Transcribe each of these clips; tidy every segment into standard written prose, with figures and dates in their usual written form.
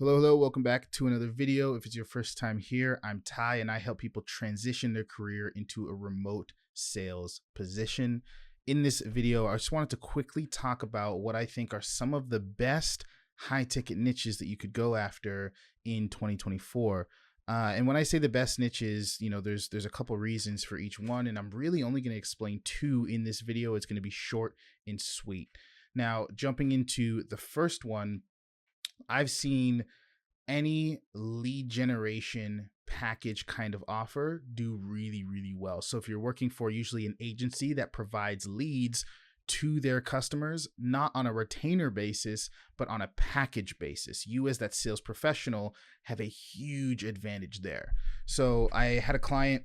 Hello, welcome back to another video. If it's your first time here, I'm Ty and I help people transition their career into a remote sales position. In this video, I just wanted to quickly talk about what I think are some of the best high ticket niches that you could go after in 2024. And when I say the best niches, there's a couple reasons for each one, and I'm really only going to explain two in this video. It's going to be short and sweet. Now, jumping into the first one, I've seen any lead generation package kind of offer do really, really well. So if you're working for usually an agency that provides leads to their customers, not on a retainer basis, but on a package basis, you as that sales professional have a huge advantage there. So I had a client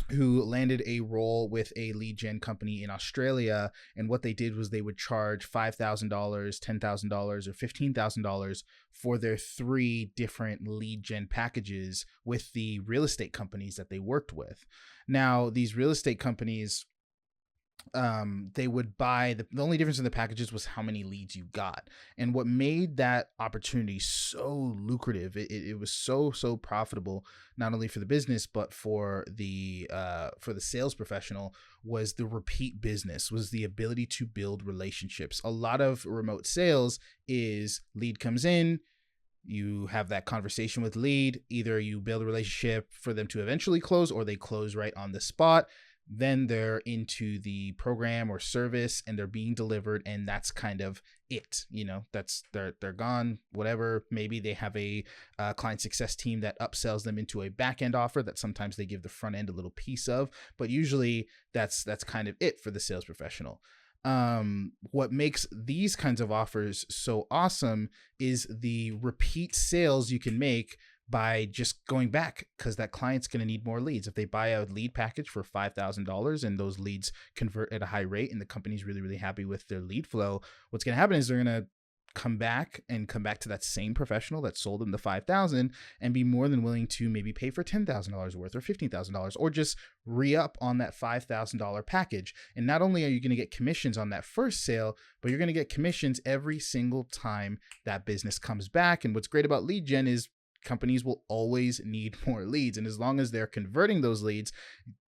who landed a role with a lead gen company in Australia. And what they did was they would charge $5,000, $10,000, or $15,000 for their three different lead gen packages with the real estate companies that they worked with. Now, these real estate companies, they would buy the only difference in the packages was how many leads you got. And what made that opportunity so lucrative, it was so profitable, not only for the business but for the sales professional, was the repeat business, was the ability to build relationships. A lot of remote sales is lead comes in, you have that conversation with lead, either you build a relationship for them to eventually close or they close right on the spot. Then they're into the program or service and they're being delivered, and that's kind of it. That's they're gone. Whatever. Maybe they have a client success team that upsells them into a back end offer that sometimes they give the front end a little piece of, but usually that's kind of it for the sales professional. What makes these kinds of offers so awesome is the repeat sales you can make by just going back, because that client's going to need more leads. If they buy a lead package for $5,000 and those leads convert at a high rate and the company's really, really happy with their lead flow, what's going to happen is they're going to come back to that same professional that sold them the 5,000 and be more than willing to maybe pay for $10,000 worth or $15,000, or just re-up on that $5,000 package. And not only are you going to get commissions on that first sale, but you're going to get commissions every single time that business comes back. And what's great about lead gen is companies will always need more leads. And as long as they're converting those leads,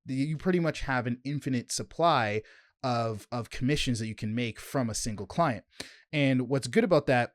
you pretty much have an infinite supply of commissions that you can make from a single client. And what's good about that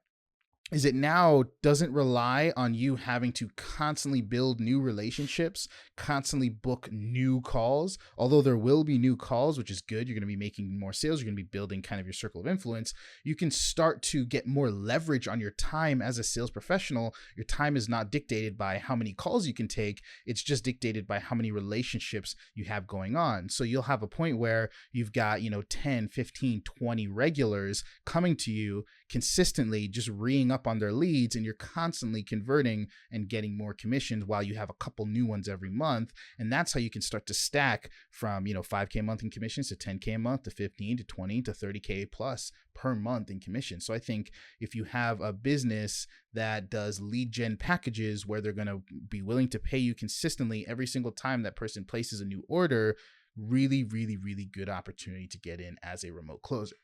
is it now doesn't rely on you having to constantly build new relationships, constantly book new calls. Although there will be new calls, which is good. You're going to be making more sales. You're going to be building kind of your circle of influence. You can start to get more leverage on your time as a sales professional. Your time is not dictated by how many calls you can take. It's just dictated by how many relationships you have going on. So you'll have a point where you've got, 10, 15, 20 regulars coming to you consistently, just reeing up on their leads, and you're constantly converting and getting more commissions while you have a couple new ones every month. And that's how you can start to stack from, $5K a month in commissions to $10K a month to 15 to 20 to 30K plus per month in commissions. So I think if you have a business that does lead gen packages where they're going to be willing to pay you consistently every single time that person places a new order, really, really, really good opportunity to get in as a remote closer.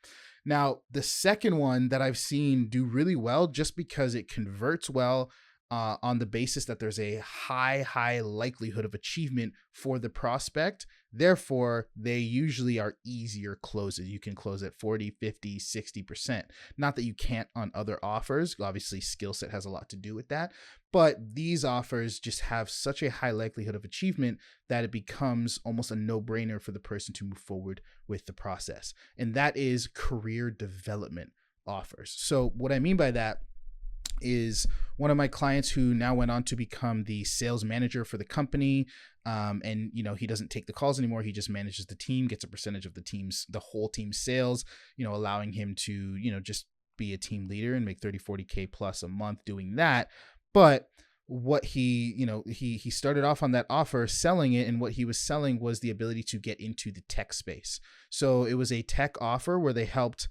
Now, the second one that I've seen do really well, just because it converts well on the basis that there's a high likelihood of achievement for the prospect. Therefore, they usually are easier closes. You can close at 40, 50, 60%. Not that you can't on other offers. Obviously, skill set has a lot to do with that. But these offers just have such a high likelihood of achievement that it becomes almost a no-brainer for the person to move forward with the process. And that is career development offers. So what I mean by that is one of my clients who now went on to become the sales manager for the company. And he doesn't take the calls anymore. He just manages the team, gets a percentage of the whole team's sales, allowing him to, just be a team leader and make 30, 40K plus a month doing that. But what he started off on that offer selling it, and what he was selling was the ability to get into the tech space. So it was a tech offer where they helped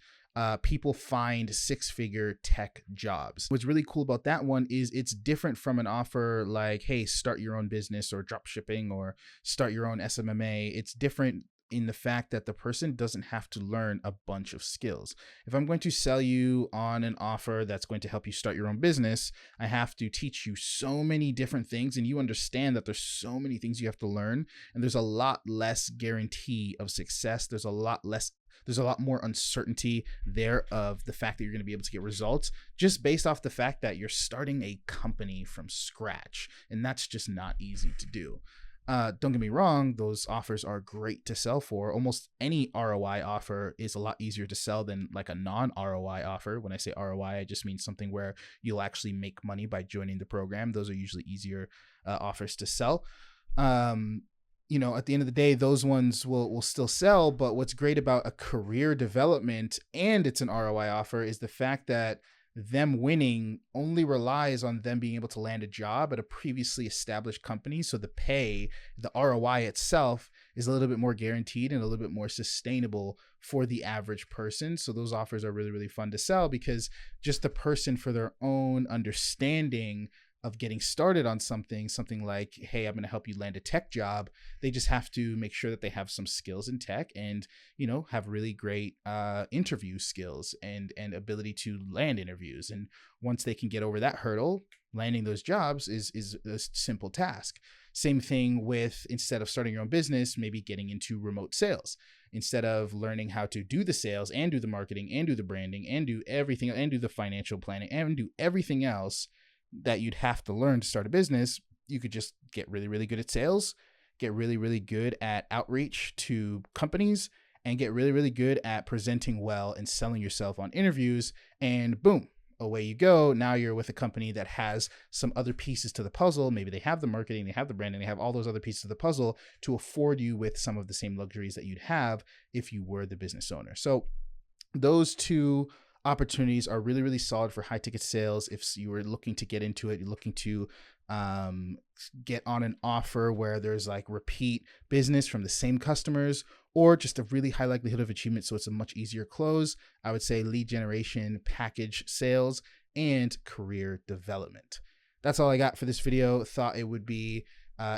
people find six-figure tech jobs. What's really cool about that one is it's different from an offer like, hey, start your own business or drop shipping or start your own SMMA. It's different in the fact that the person doesn't have to learn a bunch of skills. If I'm going to sell you on an offer that's going to help you start your own business, I have to teach you so many different things, and you understand that there's so many things you have to learn, and there's a lot less guarantee of success. There's a lot more uncertainty there of the fact that you're going to be able to get results just based off the fact that you're starting a company from scratch, and that's just not easy to do. Don't get me wrong, those offers are great to sell for. Almost any ROI offer is a lot easier to sell than like a non-ROI offer. When I say ROI, I just mean something where you'll actually make money by joining the program. Those are usually easier offers to sell. At the end of the day, those ones will still sell. But what's great about a career development and it's an ROI offer is the fact that them winning only relies on them being able to land a job at a previously established company. So the pay, the ROI itself is a little bit more guaranteed and a little bit more sustainable for the average person. So those offers are really, really fun to sell because just the person for their own understanding of getting started on something like, hey, I'm going to help you land a tech job. They just have to make sure that they have some skills in tech and, have really great interview skills and ability to land interviews. And once they can get over that hurdle, landing those jobs is a simple task. Same thing with, instead of starting your own business, maybe getting into remote sales. Instead of learning how to do the sales and do the marketing and do the branding and do everything and do the financial planning and do everything else that you'd have to learn to start a business, you could just get really, really good at sales, get really, really good at outreach to companies, and get really, really good at presenting well and selling yourself on interviews. And boom, away you go. Now you're with a company that has some other pieces to the puzzle. Maybe they have the marketing, they have the branding, they have all those other pieces of the puzzle to afford you with some of the same luxuries that you'd have if you were the business owner. So those two opportunities are really, really solid for high ticket sales. If you were looking to get into it, you're looking to get on an offer where there's like repeat business from the same customers, or just a really high likelihood of achievement, so it's a much easier close, I would say lead generation, package sales, and career development. That's all I got for this video. Thought it would be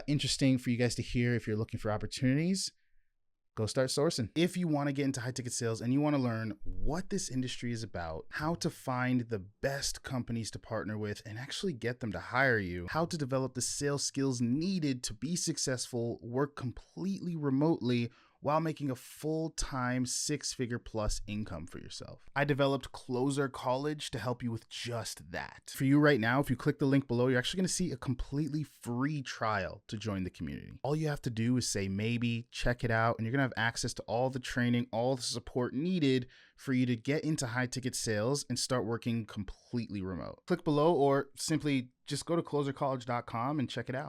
interesting for you guys to hear if you're looking for opportunities. Go start sourcing. If you want to get into high ticket sales and you want to learn what this industry is about, how to find the best companies to partner with and actually get them to hire you, how to develop the sales skills needed to be successful, work completely remotely while making a full-time 6-figure plus income for yourself, I developed Closer College to help you with just that. For you right now, if you click the link below, you're actually going to see a completely free trial to join the community. All you have to do is say maybe, check it out, and you're going to have access to all the training, all the support needed for you to get into high ticket sales and start working completely remote. Click below or simply just go to closercollege.com and check it out.